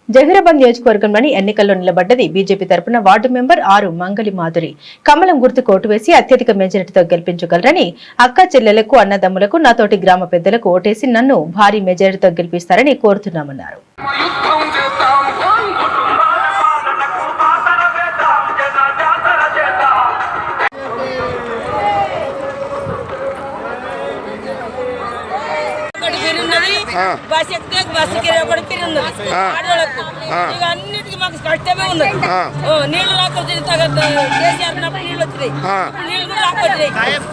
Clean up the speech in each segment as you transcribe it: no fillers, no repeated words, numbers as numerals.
జహీరాబాద్ నియోజకవర్గంలోని ఎన్నికల్లో నిలబడ్డది బీజేపీ తరపున వార్డు మెంబర్ 6 మంగళి మాధురి. కమలం గుర్తు ఓటు వేసి అత్యధిక మెజారిటీతో గెలిపించగలరని, అక్క చెల్లెలకు, అన్నదమ్ములకు, నాతోటి గ్రామ పెద్దలకు ఓటేసి నన్ను భారీ మెజారిటీతో గెలిపిస్తారని కోరుతున్నామన్నారు. అన్నిటికీ మాకు కష్టమే ఉన్నది. నీళ్లు రాకొచ్చి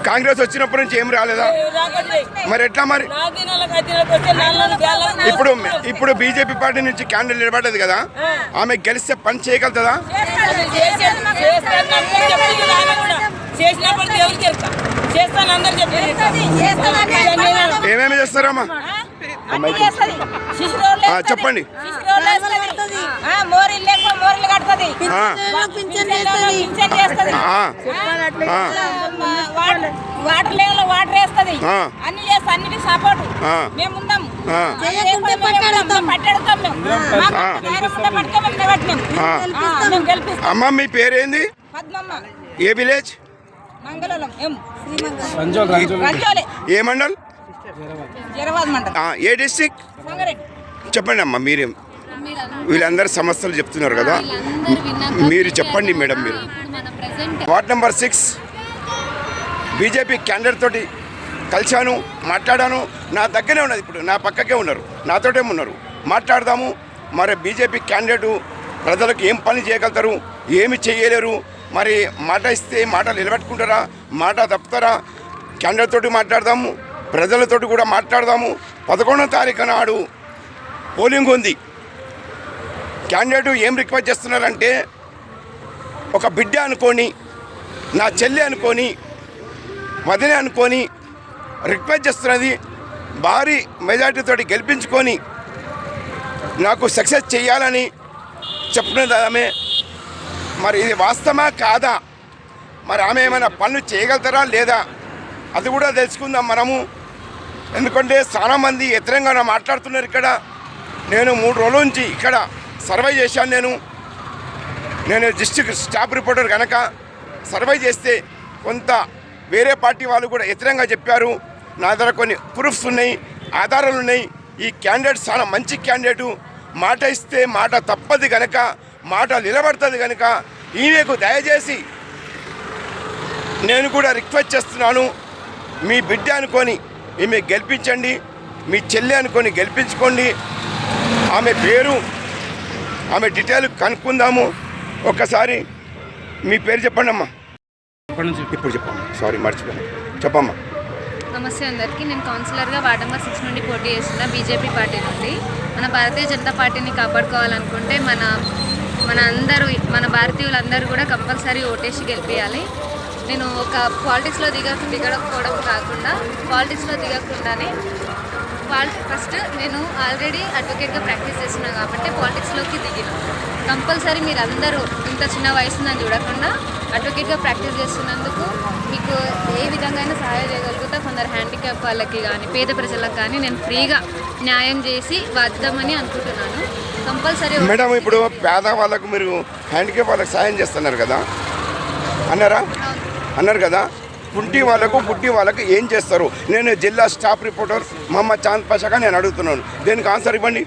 కాంగ్రెస్ వచ్చినప్పటి నుంచి ఏం రాలేదా? మరి ఎట్లా మరి ఇప్పుడు బీజేపీ పార్టీ నుంచి క్యాండిడేట్ నిలబడ్డది కదా, ఆమె గెలిస్తే పని చేయగలుగుతుందా? ఏమేమి చేస్తారమ్మా చెప్పండి. వాటర్ వేస్తుంది, అన్ని చేస్తా, అన్నిటికి సపోర్ట్ మేము ఉన్నాం. అమ్మ మీ పేరేంది? ఏ విలేజ్? ఏ మండల్? ఏ డిస్ట్రిక్ట్? చెప్పండి అమ్మా. మీరేం వీళ్ళందరూ సమస్యలు చెప్తున్నారు కదా, మీరు చెప్పండి మేడం. మీరు వార్డ్ నెంబర్ 6 బీజేపీ క్యాండిడేట్ తోటి కలిశాను, మాట్లాడాను. నా దగ్గరే ఉన్నది, ఇప్పుడు నా పక్కకే ఉన్నారు, నాతోటే ఉన్నారు. మాట్లాడదాము. మరి బీజేపీ క్యాండిడేటు ప్రజలకు ఏం పని చేయగలుగుతారు, ఏమి చేయలేరు, మరి మాట ఇస్తే మాట నిలబెట్టుకుంటారా, మాట తప్పుతారా? క్యాండిడేట్ తోటి మాట్లాడదాము, ప్రజలతోటి కూడా మాట్లాడదాము. 11వ తారీఖు నాడు పోలింగ్ ఉంది. క్యాండిడేట్ ఏం రిక్వెస్ట్ చేస్తున్నారంటే, ఒక బిడ్డ అనుకొని, నా చెల్లి అనుకొని, వదిన అనుకొని రిక్వెస్ట్ చేస్తున్నది. భారీ మెజార్టీతో గెలిపించుకొని నాకు సక్సెస్ చేయాలని చెప్తున్నది ఆమె. మరి ఇది వాస్తవమా కాదా? మరి ఆమె ఏమైనా పనులు చేయగలుగుతారా లేదా, అది కూడా తెలుసుకుందాం మనము. ఎందుకంటే చాలామంది వ్యతిరేకంగా మాట్లాడుతున్నారు. ఇక్కడ నేను 3 రోజుల నుంచి ఇక్కడ సర్వే చేశాను. నేను డిస్ట్రిక్ట్ స్టాఫ్ రిపోర్టర్ కనుక సర్వే చేస్తే కొంత వేరే పార్టీ వాళ్ళు కూడా వ్యతిరేకంగా చెప్పారు. నా దగ్గర కొన్ని ప్రూఫ్స్ ఉన్నాయి, ఆధారాలు ఉన్నాయి. ఈ క్యాండిడేట్ చాలా మంచి క్యాండిడేటు, మాట ఇస్తే మాట తప్పదు కనుక, మాట నిలబడుతుంది కనుక ఈమెకు దయచేసి నేను కూడా రిక్వెస్ట్ చేస్తున్నాను. మీ బిడ్డ అనుకొని ఈమె గెలిపించండి, మీ చెల్లి అనుకొని గెలిపించుకోండి. ఆమె పేరు, ఆమె డీటెయిల్ కనుక్కుందాము. ఒక్కసారి మీ పేరు చెప్పండి అమ్మా. ఇప్పుడు చెప్పమ్మా, సారీ మర్చిపోయాను, చెప్పమ్మా. నమస్తే అందరికీ. నేను కౌన్సిలర్గా వార్డ్ నెంబర్ 6 నుండి పోటీ చేస్తున్నా, బీజేపీ పార్టీ నుండి. మన భారతీయ జనతా పార్టీని కాపాడుకోవాలనుకుంటే మన భారతీయులందరూ కూడా కంపల్సరీ ఓటేసి గెలిపించాలి. నేను ఒక పాలిటిక్స్లో దిగకపోవడం కాకుండా, పాలిటిక్స్లో దిగకుండానే ఫస్ట్ నేను ఆల్రెడీ అడ్వకేట్గా ప్రాక్టీస్ చేస్తున్నాను కాబట్టి పాలిటిక్స్లోకి దిగిన. కంపల్సరీ మీరు అందరూ ఇంత చిన్న వయసుందని చూడకుండా అడ్వకేట్గా ప్రాక్టీస్ చేస్తున్నందుకు మీకు ఏ విధంగా అయినా సహాయం చేయగలుగుతా. కొందరు హ్యాండిక్యాప్ వాళ్ళకి కానీ, పేద ప్రజలకు కానీ నేను ఫ్రీగా న్యాయం చేసి వద్దామని అనుకుంటున్నాను. కంపల్సరీ మేడం, ఇప్పుడు పేద వాళ్ళకు మీరు హ్యాండిక్యాప్ వాళ్ళకి సాయం చేస్తున్నారు కదా, అన్నారు కదా, పుట్టి వాళ్ళకు ఏం చేస్తారు? నేను జిల్లా స్టాఫ్ రిపోర్టర్ మహమ్మద్ చాంద్ పాషాగా నేను అడుగుతున్నాను, దీనికి ఆన్సర్ ఇవ్వండి.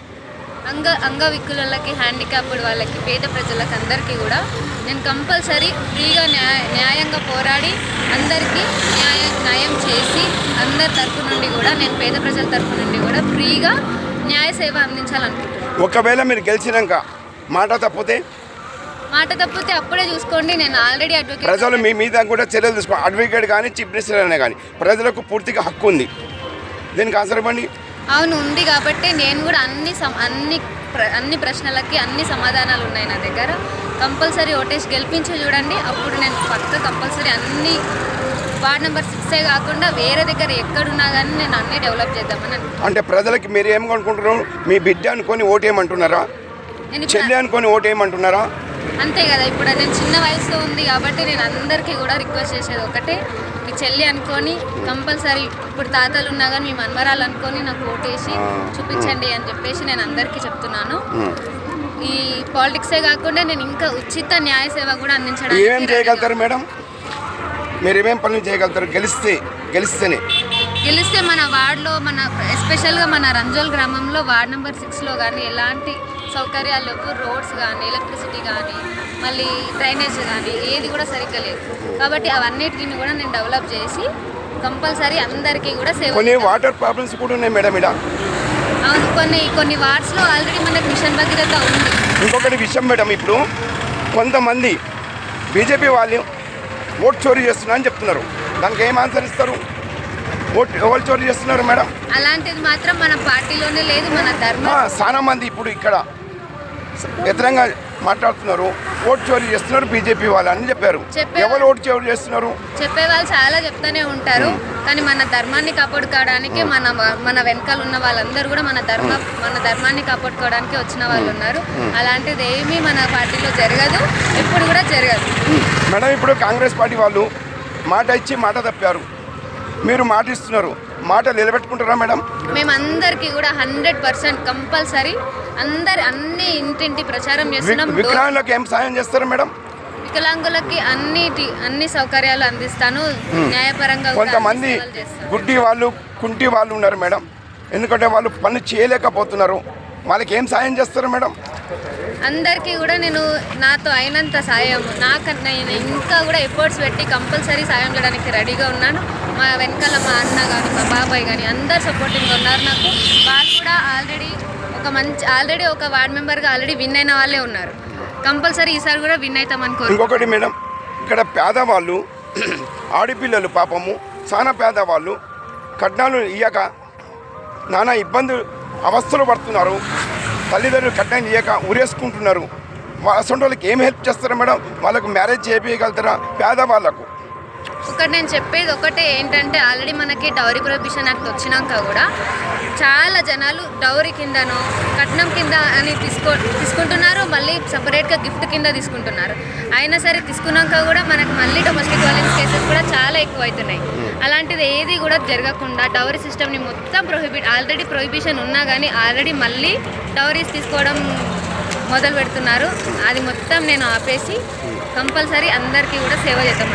అంగవికలులకి, హ్యాండిక్యాప్డ్ వాళ్ళకి, పేద ప్రజలకు అందరికీ కూడా నేను కంపల్సరీ ఫ్రీగా న్యాయంగా పోరాడి అందరికీ న్యాయం చేసి అందరి తరఫు నుండి కూడా, నేను పేద ప్రజల తరఫు నుండి కూడా ఫ్రీగా న్యాయ సేవ అందించాలనుకుంటున్నాను. ఒకవేళ మీరు గెలిచినాక మాట తప్పితే అప్పుడే చూసుకోండి. నేను ఆల్రెడీ అడ్వకేట్, ప్రజలు మీ మీద కూడా చర్యలు తీసుకోండి. అడ్వకేట్ కానీ, చీఫ్ మినిస్టర్ అయినా కానీ ప్రజలకు పూర్తిగా హక్కు ఉంది, దీనికి ఆన్సర్ ఇవ్వండి. అవును, ఉంది. కాబట్టి నేను కూడా అన్ని ప్రశ్నలకి అన్ని సమాధానాలు ఉన్నాయి నా దగ్గర. కంపల్సరీ ఓటేసి గెలిపించి చూడండి. అప్పుడు నేను కంపల్సరీ అన్ని వార్డ్ నెంబర్ 6 కాకుండా వేరే దగ్గర ఎక్కడున్నా కానీ నేను అన్నీ డెవలప్ చేద్దామని అనుకుంటున్నాను. అంటే ప్రజలకి మీరు ఏమనుకుంటున్నారు? మీ బిడ్డ అనుకొని ఓటేయమంటున్నారా, చెల్లి అనుకొని ఓటేయమంటున్నారా? అంతే కదా. ఇప్పుడు నేను చిన్న వయసులో ఉంది కాబట్టి నేను అందరికీ కూడా రిక్వెస్ట్ చేసేది ఒకటే, మీ చెల్లి అనుకొని కంపల్సరీ, ఇప్పుడు తాతలు ఉన్నా కానీ మీ మన్మరాలు అనుకొని నాకు ఓటేసి చూపించండి అని చెప్పేసి నేను అందరికీ చెప్తున్నాను. పాలిటిక్సే కాకుండా నేను ఇంకా ఉచిత న్యాయ సేవ కూడా అందించడానికి ఏమేం చేయగలుగుతారు మేడం? మీరు ఏమేం పనులు చేయగలుగుతారు గెలిస్తేనే? గెలిస్తే మన వార్డులో ఎస్పెషల్గా మన రంజోల్ గ్రామంలో వార్డ్ నెంబర్ 6లో కానీ ఎలాంటి సౌకర్యాలు లేవు. రోడ్స్ కానీ, ఎలక్ట్రిసిటీ కానీ, మళ్ళీ డ్రైనేజ్ కానీ ఏది కూడా సరిగ్గా లేదు. కాబట్టి అవన్నిటిని కూడా నేను డెవలప్ చేసి కంపల్సరీ అందరికీ కూడా సేవ. కొన్ని వాటర్ ప్రాబ్లమ్స్ కూడా ఉన్నాయి మేడం ఇక్కడ. అవును, కొన్ని వార్డ్స్లో ఆల్రెడీ మనకు మిషన్ భగీరథ ఉంది. ఇంకొకటి విషయం మేడం, ఇప్పుడు కొంతమంది బీజేపీ వాళ్ళు ఓట్ చోరీ చేస్తున్నా అని చెప్తున్నారు. దానికి ఏం ఆన్సర్ ఇస్తారు? ఓట్ ఎవరు చోరీ చేస్తున్నారు మేడం? అలాంటిది మాత్రం మన పార్టీలోనే లేదు, మన ధర్మం. చాలా మంది ఇప్పుడు ఇక్కడ వ్యతిరేకంగా మాట్లాడుతున్నారు, ఓట్ చోరీ చేస్తున్నారు బీజేపీ వాళ్ళు అని చెప్పారు. ఎవరు ఓట్ చోరీ చేస్తున్నారు? చెప్పే వాళ్ళు చాలా చెప్తూనే ఉంటారు, కానీ మన ధర్మాన్ని కాపాడుకోవడానికి మన వెనకాల ఉన్న వాళ్ళందరూ కూడా మన ధర్మాన్ని కాపాడుకోవడానికి వచ్చిన వాళ్ళు ఉన్నారు. అలాంటిది ఏమీ మన పార్టీలో జరగదు, ఎప్పుడు కూడా జరగదు. మేడం, ఇప్పుడు కాంగ్రెస్ పార్టీ వాళ్ళు మాట ఇచ్చి మాట తప్పారు, మీరు మాట ఇస్తున్నారు, మాట నిలబెట్టుకుంటారా మేడం? మేమందరికీ కూడా 100% కంపల్సరీ అన్ని ఇంటింటి ప్రచారం చేస్తున్నాం. వికలాంగులకు ఏం సాయం చేస్తారు మేడం? వికలాంగులకి అన్ని సౌకర్యాలు అందిస్తాను, న్యాయపరంగా. కొంతమంది గుడ్డి వాళ్ళు, కుంటి వాళ్ళు ఉన్నారు మేడం, ఎందుకంటే వాళ్ళు పనులు చేయలేకపోతున్నారు, వాళ్ళకి ఏం సాయం చేస్తారు మేడం? అందరికీ కూడా నేను నాతో అయినంత సాయం, నేను ఇంకా కూడా ఎఫర్ట్స్ పెట్టి కంపల్సరీ సాయం చేయడానికి రెడీగా ఉన్నాను. మా వెనకాల మా అన్న కానీ, మా బాబాయ్ కానీ అందరు సపోర్టింగ్గా ఉన్నారు నాకు. వాళ్ళు కూడా ఆల్రెడీ ఒక వార్డ్ మెంబర్గా ఆల్రెడీ విన్ అయిన వాళ్ళే ఉన్నారు. కంపల్సరీ ఈసారి కూడా విన్ అవుతామని కోరు. ఇంకొకటి మేడం, ఇక్కడ పేదవాళ్ళు ఆడపిల్లలు పాపము చాలా పేదవాళ్ళు కట్నాలు ఇయ్యక నానా ఇబ్బందులు అవస్థలు పడుతున్నారు. తల్లిదండ్రులు కట్నం ఇయ్యక ఊరేసుకుంటున్నారు. అసలు వాళ్ళకి ఏం హెల్ప్ చేస్తారా మేడం? వాళ్ళకు మ్యారేజ్ చేయగలుగుతారా పేదవాళ్ళకు? నేను చెప్పేది ఒకటే ఏంటంటే, ఆల్రెడీ మనకి డౌరీ ప్రొహిబిషన్ యాక్ట్ వచ్చినాక కూడా చాలా జనాలు డౌరీ కిందనో కట్నం కింద అని తీసుకుంటున్నారు, మళ్ళీ సపరేట్గా గిఫ్ట్ కింద తీసుకుంటున్నారు. అయినా సరే తీసుకున్నాక కూడా మనకు మళ్ళీ డొమెస్టిక్ వైలెన్స్ కేసెస్ కూడా చాలా ఎక్కువ అవుతున్నాయి. అలాంటిది ఏది కూడా జరగకుండా డౌరీ సిస్టమ్ని మొత్తం ఆల్రెడీ ప్రొహిబిషన్ ఉన్నా కానీ ఆల్రెడీ మళ్ళీ డౌరీస్ తీసుకోవడం మొదలు పెడుతున్నారు. అది మొత్తం నేను ఆపేసి కంపల్సరీ అందరికీ కూడా సేవ చేద్దాం.